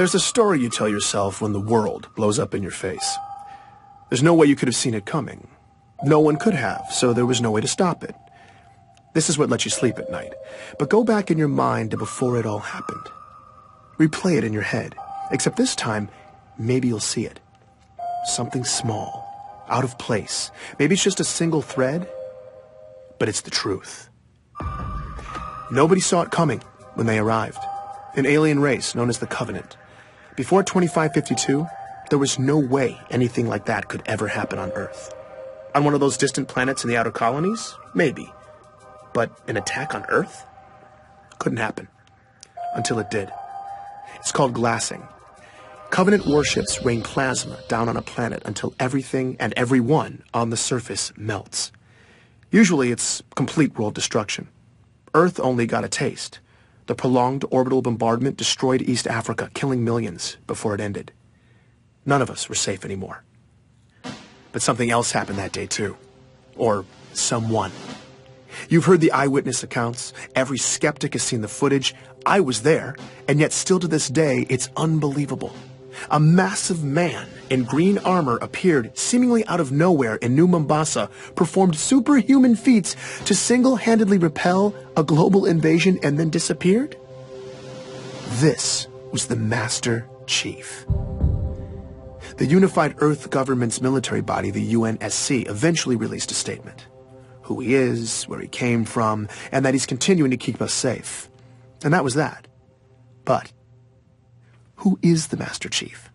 There's a story you tell yourself when the world blows up in your face. There's no way you could have seen it coming. No one could have, so there was no way to stop it. This is what lets you sleep at night. But go back in your mind to before it all happened. Replay it in your head, except this time, maybe you'll see it. Something small, out of place. Maybe it's just a single thread, but it's the truth. Nobody saw it coming when they arrived. An alien race known as the Covenant. Before 2552, there was no way anything like that could ever happen on Earth. On one of those distant planets in the outer colonies? Maybe. But an attack on Earth? Couldn't happen. Until it did. It's called glassing. Covenant warships rain plasma down on a planet until everything and everyone on the surface melts. Usually it's complete world destruction. Earth only got a taste. The prolonged orbital bombardment destroyed East Africa, killing millions before it ended. None of us were safe anymore. But something else happened that day too. Or someone. You've heard the eyewitness accounts. Every skeptic has seen the footage. I was there, and yet still to this day, it's unbelievable. A massive man in green armor appeared seemingly out of nowhere in New Mombasa, performed superhuman feats to single-handedly repel a global invasion, and then disappeared? This was the Master Chief. The Unified Earth Government's military body, the UNSC, eventually released a statement. Who he is, where he came from, and that he's continuing to keep us safe. And that was that. But who is the Master Chief?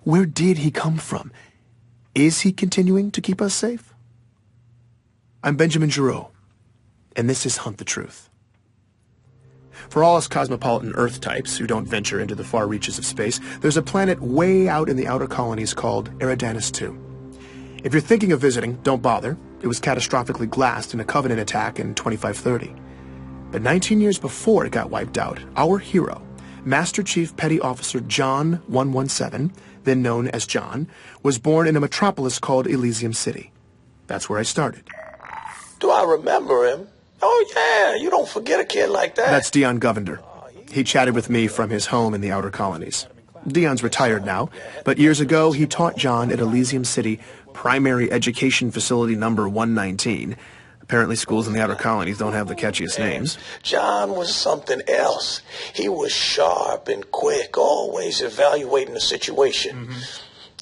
Where did he come from? Is he continuing to keep us safe? I'm Benjamin Giroux, and this is Hunt the Truth. For all us cosmopolitan Earth types who don't venture into the far reaches of space, there's a planet way out in the outer colonies called Eridanus II. If you're thinking of visiting, don't bother. It was catastrophically glassed in a Covenant attack in 2530. But 19 years before it got wiped out, our hero, Master Chief Petty Officer John 117, then known as John, was born in a metropolis called Elysium City. That's where I started. Do I remember him? Oh, yeah, you don't forget a kid like that. That's Dion Govender. He chatted with me from his home in the outer colonies. Dion's retired now, but years ago he taught John at Elysium City Primary Education Facility number 119. Apparently schools in the outer colonies don't have the catchiest names. John was something else. He was sharp and quick, always evaluating the situation.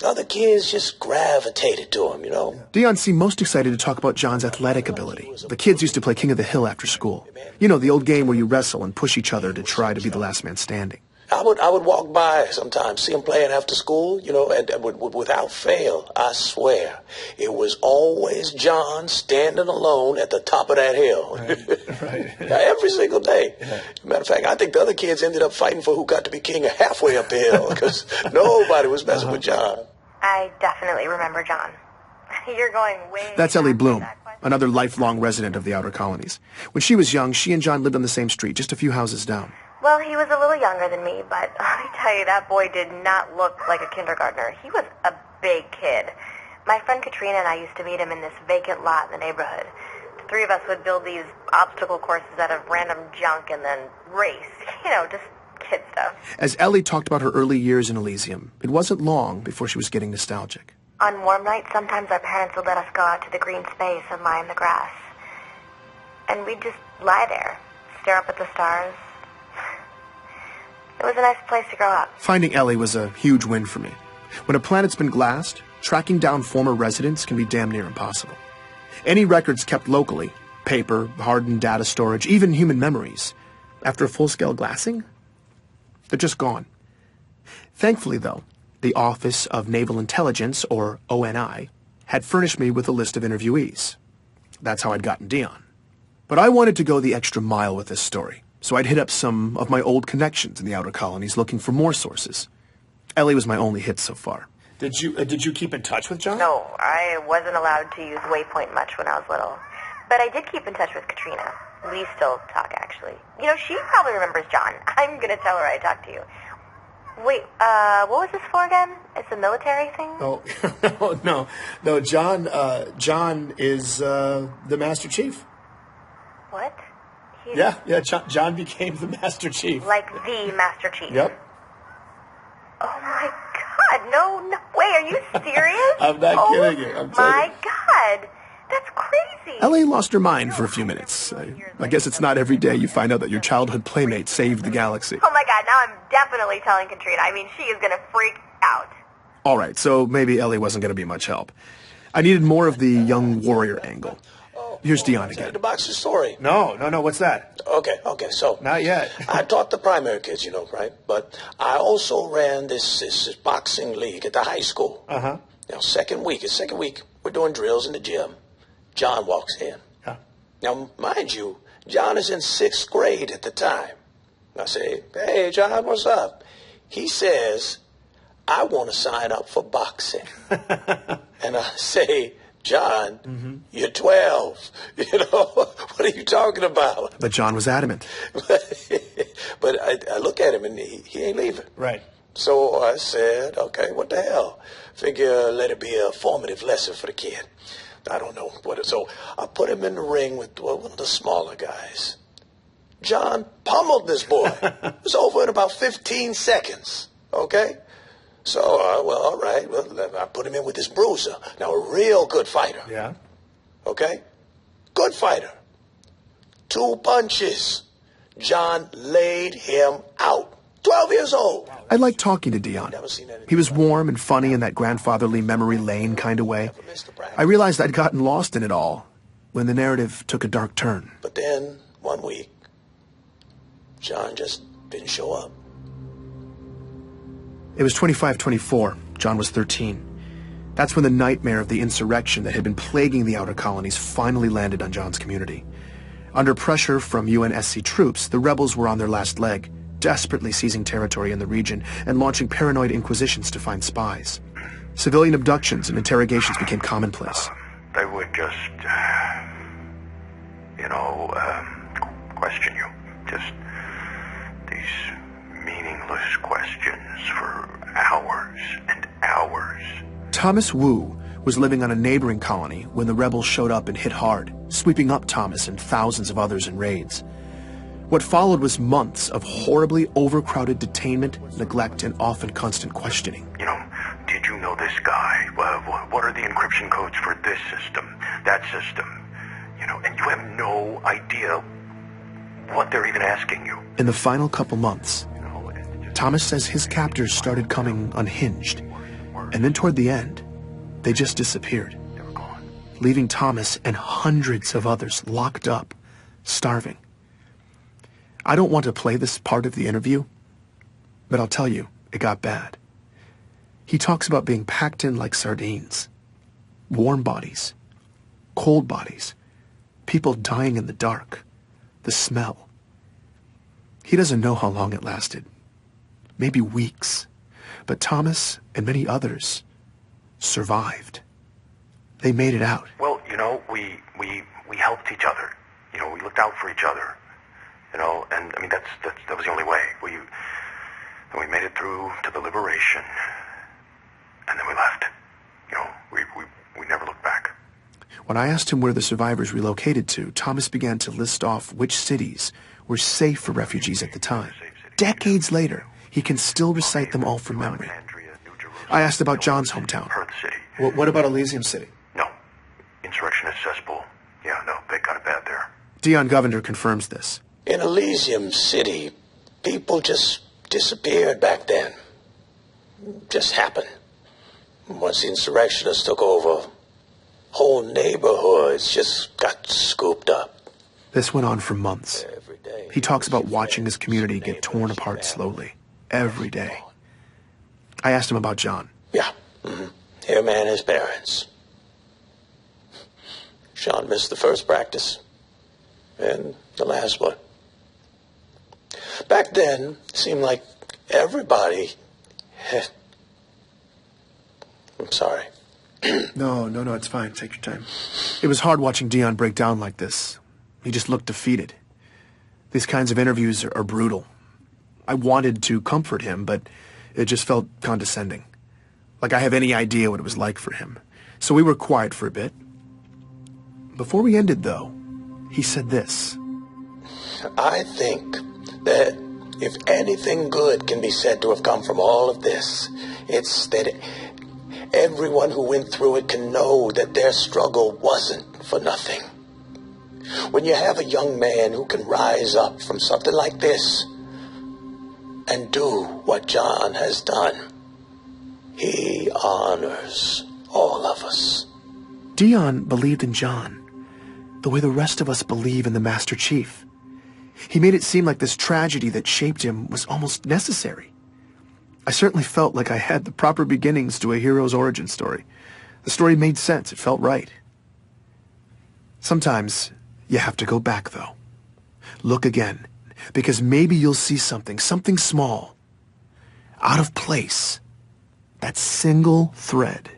Other kids just gravitated to him, you know. Dion seemed most excited to talk about John's athletic ability. The kids used to play King of the Hill after school. You know, the old game where you wrestle and push each other to try to be the last man standing. I would walk by sometimes, see him playing after school, you know, and without fail, I swear, it was always John standing alone at the top of that hill. Right. Every single day. Yeah. Matter of fact, I think the other kids ended up fighting for who got to be king halfway up the hill, because nobody was messing with John. I definitely remember John. You're going way... That's Ellie Bloom, another lifelong resident of the outer colonies. When she was young, she and John lived on the same street, just a few houses down. Well, he was a little younger than me, but I tell you, that boy did not look like a kindergartner. He was a big kid. My friend Katrina and I used to meet him in this vacant lot in the neighborhood. The three of us would build these obstacle courses out of random junk and then race. You know, just kid stuff. As Ellie talked about her early years in Elysium, it wasn't long before she was getting nostalgic. On warm nights, sometimes our parents would let us go out to the green space and lie in the grass. And we'd just lie there, stare up at the stars. It was a nice place to grow up. Finding Ellie was a huge win for me. When a planet's been glassed, tracking down former residents can be damn near impossible. Any records kept locally, paper, hardened data storage, even human memories, after a full-scale glassing, they're just gone. Thankfully, though, the Office of Naval Intelligence, or ONI, had furnished me with a list of interviewees. That's how I'd gotten Dion. But I wanted to go the extra mile with this story. So I'd hit up some of my old connections in the outer colonies looking for more sources. Ellie was my only hit so far. Did you keep in touch with John? No, I wasn't allowed to use Waypoint much when I was little. But I did keep in touch with Katrina. We still talk, actually. You know, she probably remembers John. I'm going to tell her I talked to you. Wait, what was this for again? It's a military thing? Oh, no, John is the Master Chief. What? Yeah, John became the Master Chief. Like the Master Chief? Yep. Oh, my God. No way. Are you serious? I'm not kidding you. I'm telling you. My God. That's crazy. Ellie lost her mind for a few minutes. I guess it's not every day you find out that your childhood playmate saved the galaxy. Oh, my God. Now I'm definitely telling Katrina. I mean, she is going to freak out. All right, so maybe Ellie wasn't going to be much help. I needed more of the young warrior angle. Here's Dion again. The box your story. No, what's that? Okay, so... Not yet. I taught the primary kids, right? But I also ran this boxing league at the high school. Uh-huh. Now, second week, we're doing drills in the gym. John walks in. Yeah. Now, mind you, John is in 6th grade at the time. I say, hey, John, what's up? He says, I want to sign up for boxing. And I say, John, you're 12. What are you talking about? But John was adamant. But I look at him and he ain't leaving. Right. So I said, okay, what the hell? Figure let it be a formative lesson for the kid. I don't know what. So I put him in the ring with one of the smaller guys. John pummeled this boy. It was over in about 15 seconds. Okay? So, all right. Well, I put him in with this bruiser. Now, a real good fighter. Yeah. Okay? Good fighter. 2 punches. John laid him out. 12 years old. I liked talking to Dion. He was warm and funny in that grandfatherly memory lane kind of way. I realized I'd gotten lost in it all when the narrative took a dark turn. But then, one week, John just didn't show up. It was 25-24. John was 13. That's when the nightmare of the insurrection that had been plaguing the outer colonies finally landed on John's community. Under pressure from UNSC troops, the rebels were on their last leg, desperately seizing territory in the region and launching paranoid inquisitions to find spies. Civilian abductions and interrogations became commonplace. They would just, question you. Just these meaningless questions for hours and hours. Thomas Wu was living on a neighboring colony when the rebels showed up and hit hard, sweeping up Thomas and thousands of others in raids. What followed was months of horribly overcrowded detainment, neglect, and often constant questioning. Did you know this guy? What are the encryption codes for this system, that system? And you have no idea what they're even asking you. In the final couple months, Thomas says his captors started coming unhinged. And then toward the end, they just disappeared, leaving Thomas and hundreds of others locked up, starving. I don't want to play this part of the interview, but I'll tell you, it got bad. He talks about being packed in like sardines, warm bodies, cold bodies, people dying in the dark, the smell. He doesn't know how long it lasted, maybe weeks, but Thomas and many others survived. They made it out. Well, we helped each other. We looked out for each other. And I mean that was the only way. We made it through to the liberation, and then we left. We never looked back. When I asked him where the survivors relocated to, Thomas began to list off which cities were safe for refugees at the time. Decades later, he can still recite them all from memory. I asked about John's hometown. Perth City. What about Elysium City? No. Insurrectionist cesspool. Yeah, no, they got it bad there. Dion Govender confirms this. In Elysium City, people just disappeared back then. Just happened. Once the insurrectionists took over, whole neighborhoods just got scooped up. This went on for months. He talks about watching his community get torn apart slowly, every day. I asked him about John. Yeah. Him and his parents. Sean missed the first practice and the last one. Back then, it seemed like everybody had... I'm sorry. No, it's fine. Take your time. It was hard watching Dion break down like this. He just looked defeated. These kinds of interviews are brutal. I wanted to comfort him, but it just felt condescending. Like I have any idea what it was like for him. So we were quiet for a bit. Before we ended, though, he said this. I think that If anything good can be said to have come from all of this, it's that everyone who went through it can know that their struggle wasn't for nothing. When you have a young man who can rise up from something like this and do what John has done, he honors all of us. Dion believed in John the way the rest of us believe in the Master Chief. He made it seem like this tragedy that shaped him was almost necessary. I certainly felt like I had the proper beginnings to a hero's origin story. The story made sense. It felt right. Sometimes you have to go back, though. Look again, because maybe you'll see something small, out of place, that single thread.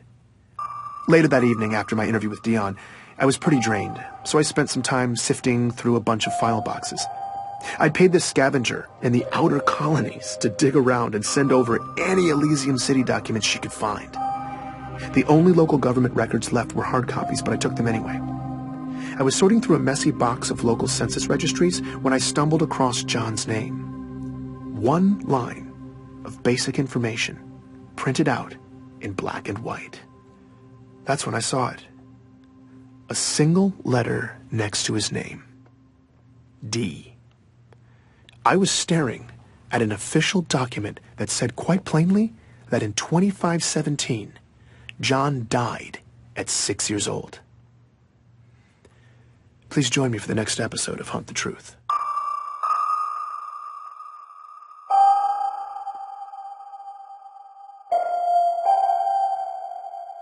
Later that evening, after my interview with Dion, I was pretty drained, so I spent some time sifting through a bunch of file boxes. I'd paid this scavenger in the outer colonies to dig around and send over any Elysium City documents she could find. The only local government records left were hard copies, but I took them anyway. I was sorting through a messy box of local census registries when I stumbled across John's name. One line of basic information, printed out in black and white. That's when I saw it. A single letter next to his name. D. I was staring at an official document that said quite plainly that in 2517, John died at 6 years old. Please join me for the next episode of Hunt the Truth.